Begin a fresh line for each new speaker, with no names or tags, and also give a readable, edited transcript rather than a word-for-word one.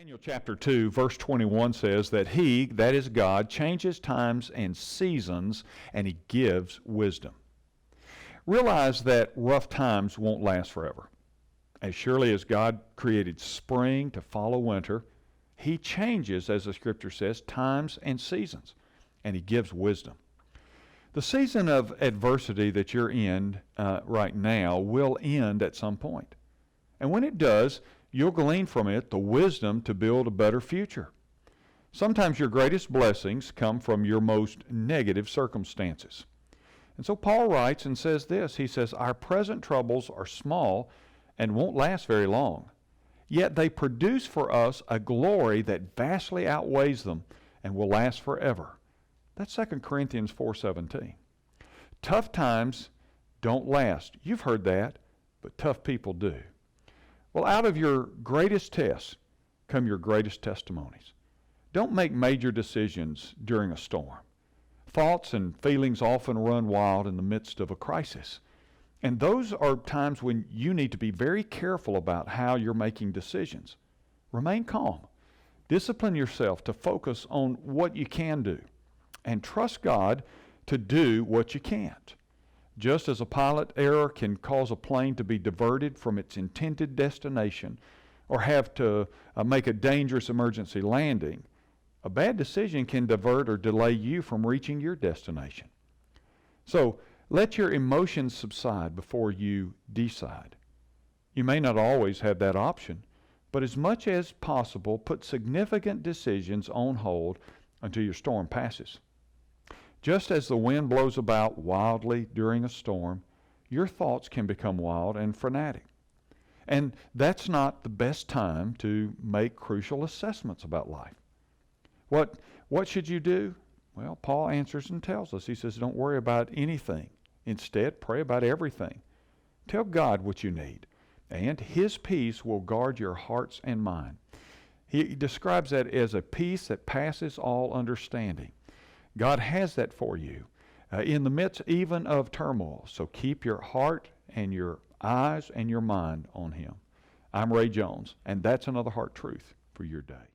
Daniel chapter 2, verse 21 says that He, that is God, changes times and seasons, and He gives wisdom. Realize that rough times won't last forever. As surely as God created spring to follow winter, He changes, as the Scripture says, times and seasons, and He gives wisdom. The season of adversity that you're in right now will end at some point. And when it does, you'll glean from it the wisdom to build a better future. Sometimes your greatest blessings come from your most negative circumstances. And so Paul writes and says this. He says, "Our present troubles are small and won't last very long. Yet they produce for us a glory that vastly outweighs them and will last forever." That's 2 Corinthians 4:17. Tough times don't last. You've heard that, but tough people do. Well, out of your greatest tests come your greatest testimonies. Don't make major decisions during a storm. Thoughts and feelings often run wild in the midst of a crisis. And those are times when you need to be very careful about how you're making decisions. Remain calm. Discipline yourself to focus on what you can do. And trust God to do what you can't. Just as a pilot error can cause a plane to be diverted from its intended destination or have to make a dangerous emergency landing, a bad decision can divert or delay you from reaching your destination. So let your emotions subside before you decide. You may not always have that option, but as much as possible, put significant decisions on hold until your storm passes. Just as the wind blows about wildly during a storm, your thoughts can become wild and frenetic. And that's not the best time to make crucial assessments about life. What should you do? Well, Paul answers and tells us. He says, don't worry about anything. Instead, pray about everything. Tell God what you need, and His peace will guard your hearts and mind. He describes that as a peace that passes all understanding. God has that for you in the midst even of turmoil. So keep your heart and your eyes and your mind on Him. I'm Ray Jones, and that's another Heart Truth for your day.